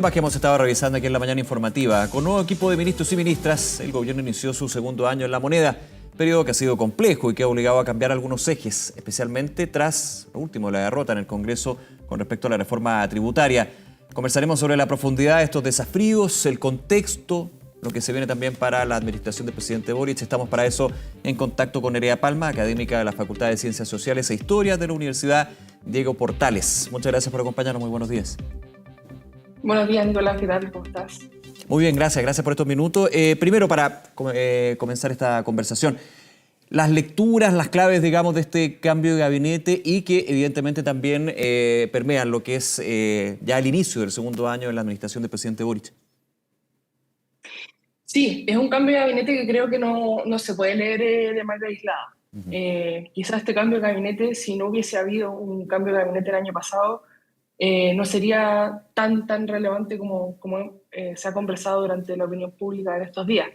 Temas que hemos estado revisando aquí en la mañana informativa. Con nuevo equipo de ministros y ministras, el gobierno inició su segundo año en la moneda, periodo que ha sido complejo y que ha obligado a cambiar algunos ejes, especialmente tras lo último, la derrota en el Congreso con respecto a la reforma tributaria. Conversaremos sobre la profundidad de estos desafíos, el contexto, lo que se viene también para la administración del presidente Boric. Estamos para eso en contacto con Nerea Palma, académica de la Facultad de Ciencias Sociales e Historia de la Universidad Diego Portales. Muchas gracias por acompañarnos, muy buenos días. Buenos días, Nicolás, ¿qué tal? ¿Cómo estás? Muy bien, gracias por estos minutos. Primero, para comenzar esta conversación, las lecturas, las claves, digamos, de este cambio de gabinete y que evidentemente también permean lo que es ya el inicio del segundo año de la administración del presidente Boric. Sí, es un cambio de gabinete que creo que no se puede leer de manera aislada. Quizás este cambio de gabinete, si no hubiese habido un cambio de gabinete el año pasado, no sería tan relevante como se ha conversado durante la opinión pública en estos días.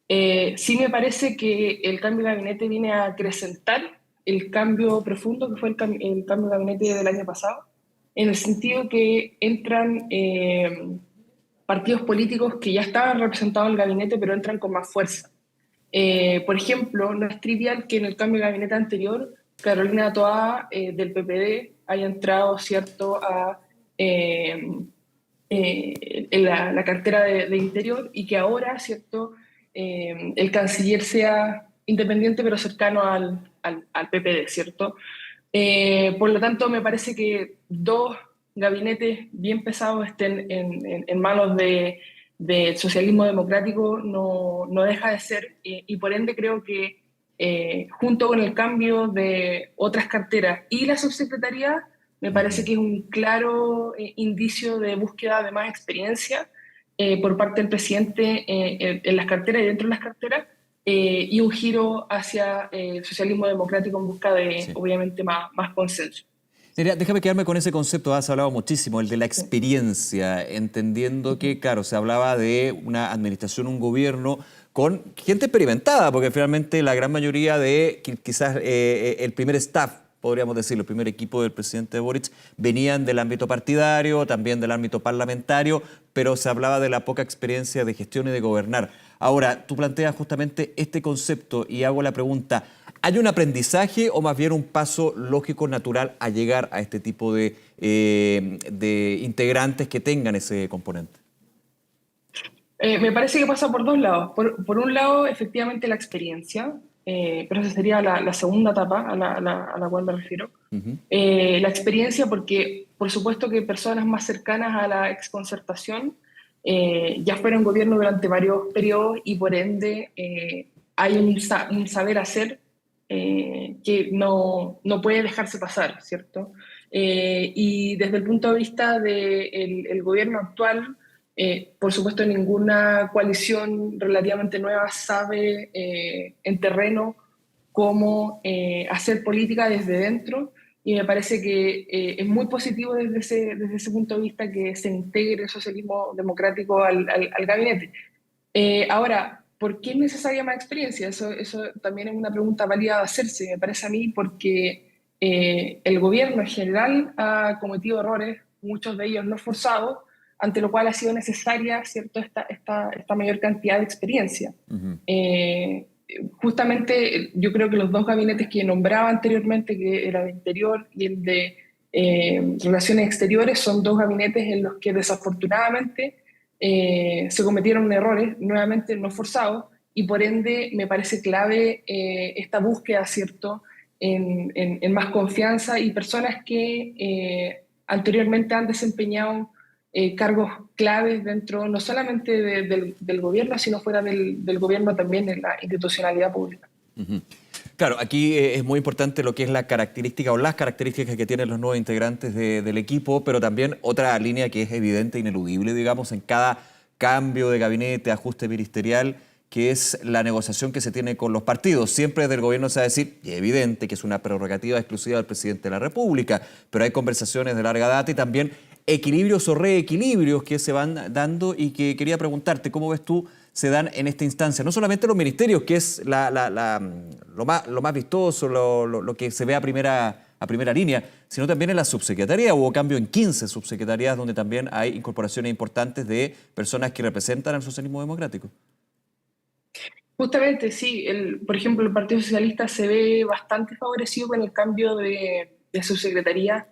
Sí me parece que el cambio de gabinete viene a acrecentar el cambio profundo que fue el cambio de gabinete del año pasado, en el sentido que entran partidos políticos que ya estaban representados en el gabinete, pero entran con más fuerza. Por ejemplo, no es trivial que en el cambio de gabinete anterior Carolina Toá del PPD haya entrado, ¿cierto?, en la cartera de Interior, y que ahora, ¿cierto?, el canciller sea independiente pero cercano al PPD, ¿cierto? Por lo tanto, me parece que dos gabinetes bien pesados estén en manos del socialismo democrático no deja de ser, y por ende creo que junto con el cambio de otras carteras y la subsecretaría, me parece que es un claro indicio de búsqueda de más experiencia por parte del presidente en las carteras y dentro de las carteras, y un giro hacia el socialismo democrático en busca de, sí, obviamente, más consenso. Déjame quedarme con ese concepto, has hablado muchísimo, el de la experiencia, entendiendo que, claro, se hablaba de una administración, un gobierno con gente experimentada, porque finalmente la gran mayoría de quizás el primer staff, podríamos decirlo, el primer equipo del presidente Boric, venían del ámbito partidario, también del ámbito parlamentario, pero se hablaba de la poca experiencia de gestión y de gobernar. Ahora, tú planteas justamente este concepto y hago la pregunta, ¿hay un aprendizaje o más bien un paso lógico, natural a llegar a este tipo de integrantes que tengan ese componente? Me parece que pasa por dos lados. Por un lado, efectivamente, la experiencia, pero esa sería la segunda etapa a la cual me refiero. La experiencia porque, por supuesto, que personas más cercanas a la exconcertación ya fueron gobierno durante varios periodos y, por ende, hay un saber hacer que no puede dejarse pasar, ¿cierto? Y desde el punto de vista del gobierno actual, por supuesto, ninguna coalición relativamente nueva sabe en terreno cómo hacer política desde dentro, y me parece que es muy positivo desde ese punto de vista que se integre el socialismo democrático al gabinete. Ahora, ¿por qué es necesaria más experiencia? Eso también es una pregunta válida de hacerse, me parece a mí, porque el gobierno en general ha cometido errores, muchos de ellos no forzados, ante lo cual ha sido necesaria, ¿cierto?, esta mayor cantidad de experiencia. Justamente yo creo que los dos gabinetes que nombraba anteriormente, que era de Interior y el de Relaciones Exteriores, son dos gabinetes en los que desafortunadamente se cometieron errores, nuevamente no forzados, y por ende me parece clave esta búsqueda, ¿cierto?, en más confianza y personas que anteriormente han desempeñado cargos claves dentro no solamente del gobierno, sino fuera del gobierno también en la institucionalidad pública. Claro, aquí es muy importante lo que es la característica o las características que tienen los nuevos integrantes del equipo, pero también otra línea que es evidente, ineludible, digamos, en cada cambio de gabinete, ajuste ministerial, que es la negociación que se tiene con los partidos. Siempre desde el gobierno se va a decir, y es evidente que es una prerrogativa exclusiva del presidente de la República, pero hay conversaciones de larga data y también equilibrios o reequilibrios que se van dando, y que quería preguntarte, ¿cómo ves tú se dan en esta instancia? No solamente los ministerios, que es lo más vistoso, lo que se ve a a primera línea, sino también en la subsecretaría. Hubo cambio en 15 subsecretarías donde también hay incorporaciones importantes de personas que representan al socialismo democrático. Justamente, sí. Por ejemplo, el Partido Socialista se ve bastante favorecido con el cambio de subsecretaría,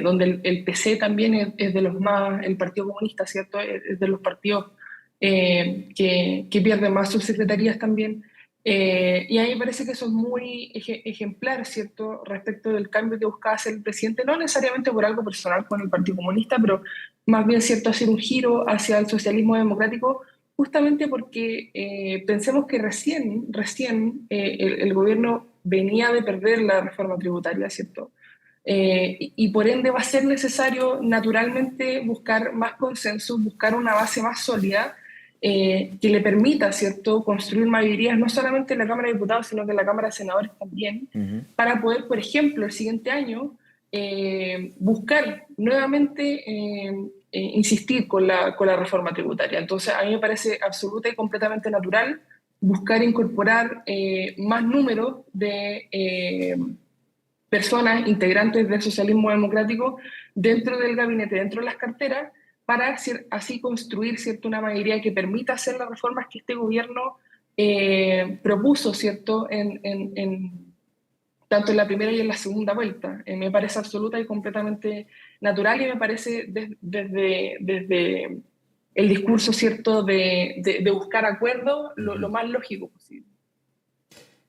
donde el PC también es de los más, el Partido Comunista, ¿cierto? Es de los partidos que pierden más subsecretarías también. Y a mí me parece que eso es muy ejemplar, ¿cierto? Respecto del cambio que buscaba hacer el presidente, no necesariamente por algo personal con el Partido Comunista, pero más bien, ¿cierto?, hacer un giro hacia el socialismo democrático, justamente porque pensemos que recién el gobierno venía de perder la reforma tributaria, ¿cierto? Y por ende va a ser necesario naturalmente buscar más consenso, buscar una base más sólida que le permita, ¿cierto?, construir mayorías no solamente en la Cámara de Diputados, sino que en la Cámara de Senadores también, para poder, por ejemplo, el siguiente año buscar nuevamente insistir con la reforma tributaria. Entonces, a mí me parece absoluta y completamente natural buscar incorporar más número de personas integrantes del socialismo democrático dentro del gabinete, dentro de las carteras, para así construir, ¿cierto?, una mayoría que permita hacer las reformas que este gobierno propuso, ¿cierto?, tanto en la primera y en la segunda vuelta. Me parece absoluta y completamente natural, y me parece desde el discurso, ¿cierto?, de buscar acuerdos lo más lógico posible.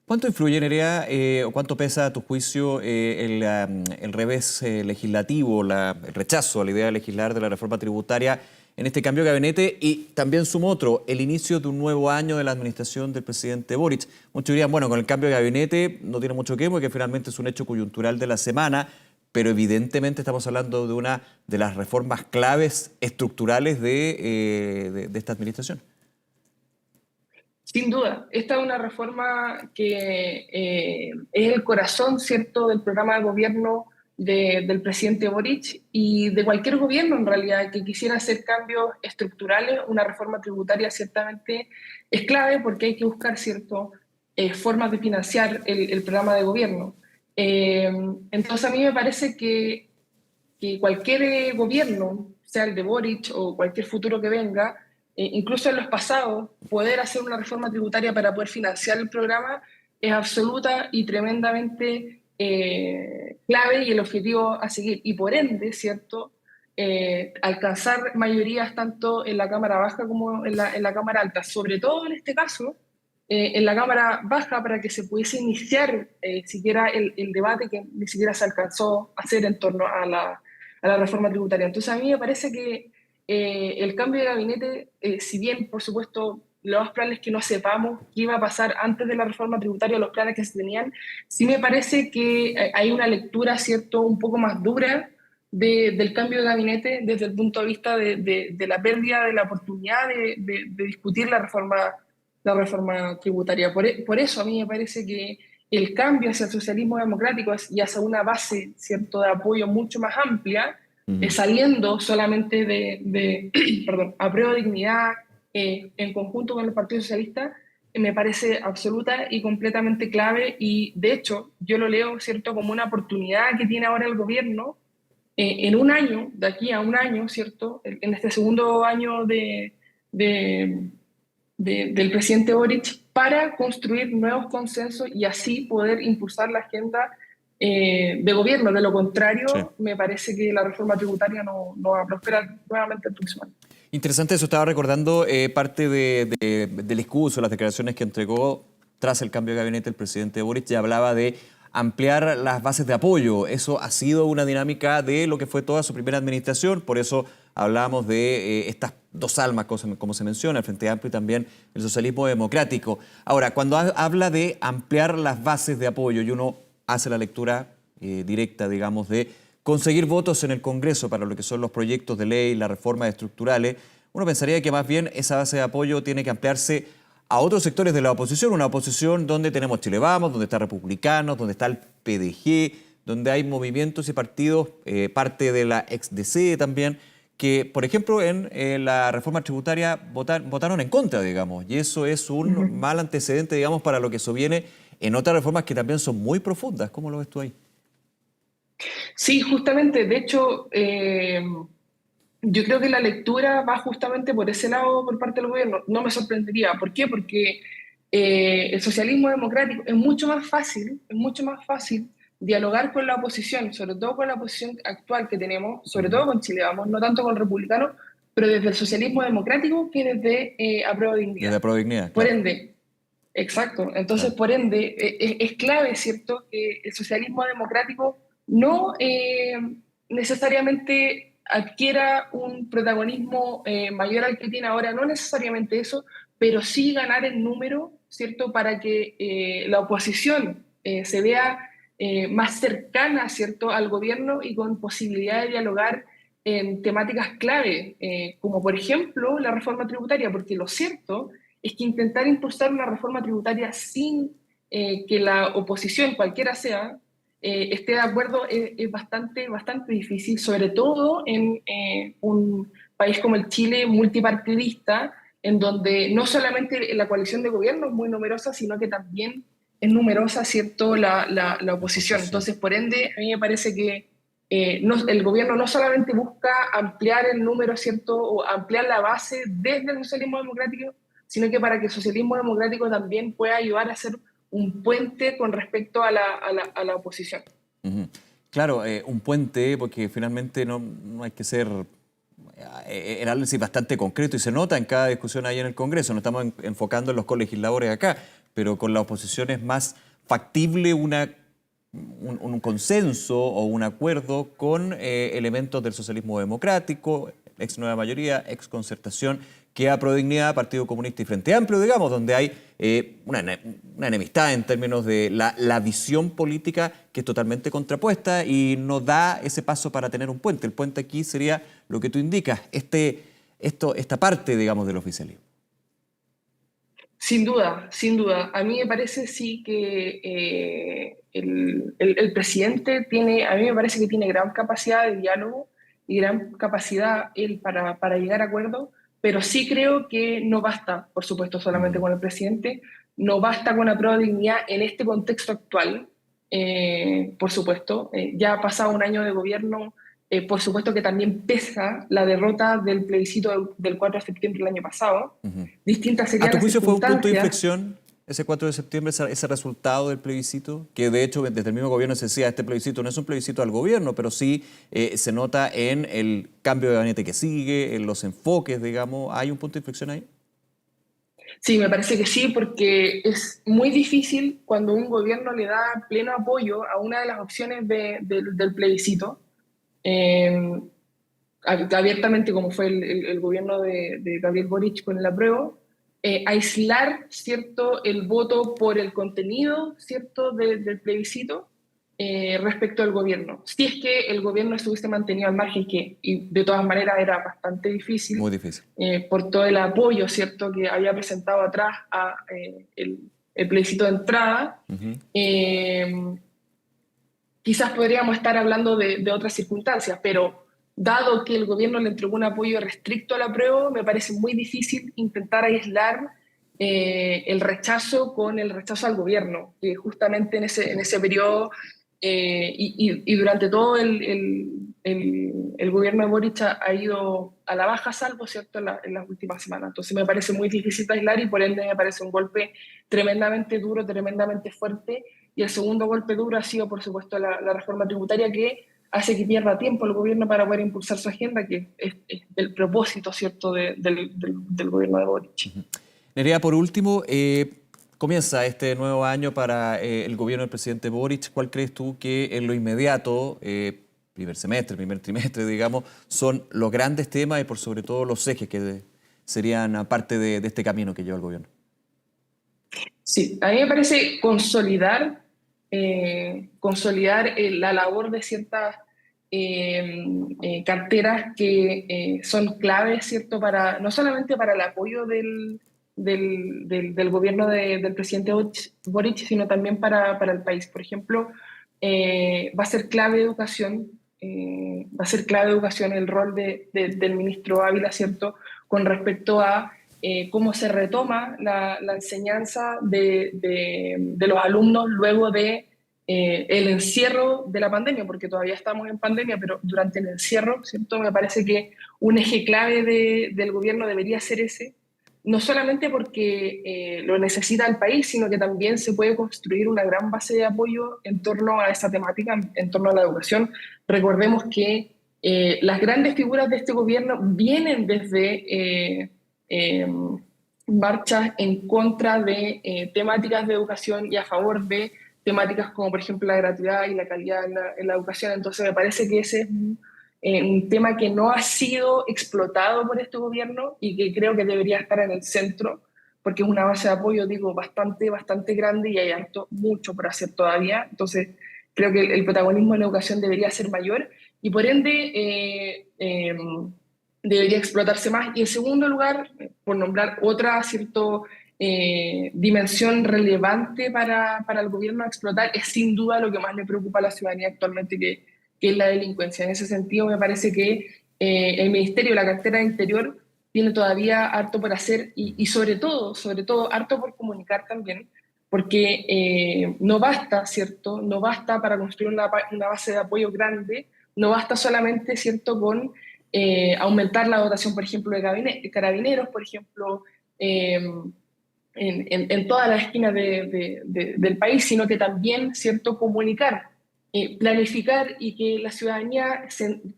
¿Cuánto influye, Nerea, o cuánto pesa a tu juicio el revés legislativo, el rechazo a la idea de legislar de la reforma tributaria en este cambio de gabinete? Y también sumo otro, el inicio de un nuevo año de la administración del presidente Boric. Muchos dirían, bueno, con el cambio de gabinete no tiene mucho que ver porque finalmente es un hecho coyuntural de la semana, pero evidentemente estamos hablando de una de las reformas claves estructurales de esta administración. Sin duda, esta es una reforma que es el corazón, ¿cierto?, del programa de gobierno del presidente Boric y de cualquier gobierno en realidad que quisiera hacer cambios estructurales. Una reforma tributaria ciertamente es clave porque hay que buscar, ¿cierto?, formas de financiar el programa de gobierno. Entonces a mí me parece que cualquier gobierno, sea el de Boric o cualquier futuro que venga, incluso en los pasados, poder hacer una reforma tributaria para poder financiar el programa es absoluta y tremendamente clave y el objetivo a seguir. Y por ende, ¿cierto?, alcanzar mayorías tanto en la Cámara Baja como en la Cámara Alta, sobre todo en este caso, en la Cámara Baja, para que se pudiese iniciar siquiera el debate que ni siquiera se alcanzó a hacer en torno a la reforma tributaria. Entonces a mí me parece que el cambio de gabinete, si bien por supuesto lo más probable es que no sepamos qué iba a pasar antes de la reforma tributaria, los planes que se tenían, sí me parece que hay una lectura, ¿cierto?, un poco más dura del cambio de gabinete desde el punto de vista de la pérdida de la oportunidad de discutir la reforma tributaria. Por eso a mí me parece que el cambio hacia el socialismo democrático y hacia una base, ¿cierto?, de apoyo mucho más amplia, saliendo solamente perdón, Apruebo Dignidad en conjunto con el Partido Socialista, me parece absoluta y completamente clave, y de hecho yo lo leo, ¿cierto?, como una oportunidad que tiene ahora el gobierno en un año, de aquí a un año, ¿cierto?, en este segundo año del presidente Boric, para construir nuevos consensos y así poder impulsar la agenda de gobierno. De lo contrario, Sí. me parece que la reforma tributaria no va a prosperar nuevamente el próximo año. Interesante eso, estaba recordando parte del discurso, las declaraciones que entregó tras el cambio de gabinete el presidente Boric. Ya hablaba de ampliar las bases de apoyo. Eso ha sido una dinámica de lo que fue toda su primera administración, por eso hablábamos de estas dos almas, como se menciona, el Frente Amplio y también el socialismo democrático. Ahora, cuando habla de ampliar las bases de apoyo y uno hace la lectura directa, digamos, de conseguir votos en el Congreso para lo que son los proyectos de ley, las reformas estructurales, uno pensaría que más bien esa base de apoyo tiene que ampliarse a otros sectores de la oposición, una oposición donde tenemos Chile Vamos, donde está Republicanos, donde está el PDG, donde hay movimientos y partidos, parte de la ex-DC también, que, por ejemplo, en la reforma tributaria votaron en contra, digamos, y eso es un mal antecedente, digamos, para lo que se viene en otras reformas que también son muy profundas. ¿Cómo lo ves tú ahí? Sí, justamente, de hecho, yo creo que la lectura va justamente por ese lado por parte del gobierno. No me sorprendería. ¿Por qué? Porque el socialismo democrático es mucho más fácil dialogar con la oposición, sobre todo con la oposición actual que tenemos, sobre Ujú. todo con Chile, vamos, no tanto con el republicano, pero desde el socialismo democrático que desde Apruebo Desde Dignidad. la Prodignidad, Por claro. ende, exacto. Entonces, Claro. por ende, es clave, ¿cierto?, que el socialismo democrático no necesariamente adquiera un protagonismo mayor al que tiene ahora, no necesariamente eso, pero sí ganar en número, ¿cierto?, para que la oposición se vea más cercana, ¿cierto?, al gobierno y con posibilidad de dialogar en temáticas clave, como por ejemplo la reforma tributaria, porque lo cierto es que intentar impulsar una reforma tributaria sin que la oposición, cualquiera sea, esté de acuerdo es bastante, bastante difícil, sobre todo en un país como el Chile multipartidista, en donde no solamente la coalición de gobierno es muy numerosa, sino que también es numerosa, ¿cierto?, la La oposición. oposición. Entonces, por ende, a mí me parece que el gobierno no solamente busca ampliar el número, ¿cierto?, o ampliar la base desde el socialismo democrático, sino que para que el socialismo democrático también pueda ayudar a ser un puente con respecto a la oposición. Ujú. Claro, un puente, porque finalmente no hay que ser el análisis bastante concreto y se nota en cada discusión ahí en el Congreso. No estamos enfocando en los colegisladores acá, pero con la oposición es más factible un consenso o un acuerdo con elementos del socialismo democrático, ex Nueva Mayoría, ex Concertación, que a Prodignidad, Partido Comunista y Frente Amplio, digamos, donde hay una enemistad en términos de la visión política que es totalmente contrapuesta y no da ese paso para tener un puente. El puente aquí sería lo que tú indicas, esta parte, digamos, del oficialismo. Sin duda, sin duda. A mí me parece sí que el presidente tiene, a mí me parece que tiene gran capacidad de diálogo y gran capacidad él para llegar a acuerdos, pero sí creo que no basta, por supuesto, solamente Mm. con el presidente, no basta con la prueba de dignidad en este contexto actual, por supuesto. Ya ha pasado un año de gobierno, por supuesto que también pesa la derrota del plebiscito del 4 de septiembre del año pasado. Ujú. Distintas ¿A serían tu las juicio fue un punto de circunstancias. inflexión ese 4 de septiembre, ese resultado del plebiscito? Que de hecho desde el mismo gobierno se decía, este plebiscito no es un plebiscito al gobierno, pero sí se nota en el cambio de gabinete que sigue, en los enfoques, digamos. ¿Hay un punto de inflexión ahí? Sí, me parece que sí, porque es muy difícil cuando un gobierno le da pleno apoyo a una de las opciones del plebiscito, eh, abiertamente como fue el gobierno de Gabriel Boric con el apruebo, aislar, ¿cierto?, el voto por el contenido, ¿cierto?, del plebiscito respecto al gobierno. Si es que el gobierno estuviese mantenido al margen, que y de todas maneras era bastante difícil Muy difícil. por todo el apoyo, ¿cierto?, que había presentado atrás a el plebiscito de entrada. Ujú. eh, Quizás podríamos estar hablando de otras circunstancias, pero dado que el gobierno le entregó un apoyo restricto a la prueba, me parece muy difícil intentar aislar el rechazo con el rechazo al gobierno, que justamente en ese periodo y durante todo el gobierno de Boric ha ido a la baja, salvo, ¿cierto?, en las últimas semanas. Entonces me parece muy difícil de aislar y por ende me parece un golpe tremendamente duro, tremendamente fuerte, y el segundo golpe duro ha sido, por supuesto, la reforma tributaria que hace que pierda tiempo el gobierno para poder impulsar su agenda, que es el propósito, ¿cierto?, del gobierno de Boric. Nerea, por último, comienza este nuevo año para el gobierno del presidente Boric. ¿Cuál crees tú que en lo inmediato, primer semestre, primer trimestre, digamos, son los grandes temas y por sobre todo los ejes que serían parte de este camino que lleva el gobierno? Sí, a mí me parece consolidar la labor de ciertas carteras que son claves, ¿cierto?, para, no solamente para el apoyo del gobierno del presidente Boric, sino también para el país. Por ejemplo, va a ser clave educación, va a ser clave educación el rol del ministro Ávila, ¿cierto?, con respecto a cómo se retoma la enseñanza de los alumnos luego de el encierro de la pandemia, porque todavía estamos en pandemia, pero durante el encierro, ¿cierto? Me parece que un eje clave del gobierno debería ser ese, no solamente porque lo necesita el país, sino que también se puede construir una gran base de apoyo en torno a esta temática, en torno a la educación. Recordemos que las grandes figuras de este gobierno vienen desde marchas en contra de temáticas de educación y a favor de temáticas como, por ejemplo, la gratuidad y la calidad en la educación. Entonces, me parece que ese es un tema que no ha sido explotado por este gobierno y que creo que debería estar en el centro, porque es una base de apoyo, digo, bastante grande y hay mucho por hacer todavía. Entonces, creo que el protagonismo en la educación debería ser mayor y por ende debería explotarse más. Y en segundo lugar, por nombrar otra dimensión relevante para el gobierno a explotar, es sin duda lo que más le preocupa a la ciudadanía actualmente, que es la delincuencia. En ese sentido, me parece que el Ministerio, la cartera de Interior, tiene todavía harto por hacer y sobre todo, harto por comunicar también, porque no basta, ¿cierto? No basta para construir una base de apoyo grande, no basta solamente, ¿cierto?, con aumentar la dotación, por ejemplo, de carabineros, por ejemplo, en todas las esquinas del país, sino que también, ¿cierto?, comunicar, planificar y que la ciudadanía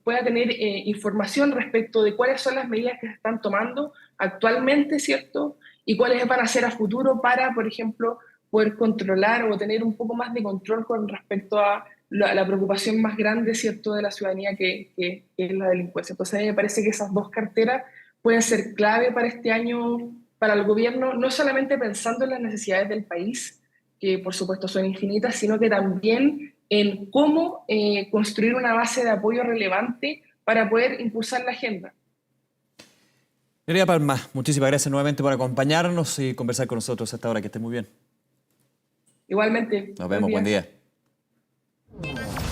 pueda tener información respecto de cuáles son las medidas que se están tomando actualmente, ¿cierto?, y cuáles van a ser a futuro para, por ejemplo, poder controlar o tener un poco más de control con respecto a la preocupación más grande, ¿cierto?, de la ciudadanía que es la delincuencia. Entonces, a mí me parece que esas dos carteras pueden ser clave para este año para el gobierno, no solamente pensando en las necesidades del país, que por supuesto son infinitas, sino que también en cómo construir una base de apoyo relevante para poder impulsar la agenda. Nerea Palma, muchísimas gracias nuevamente por acompañarnos y conversar con nosotros hasta ahora. Que esté muy bien. Igualmente, Nos vemos, buen día.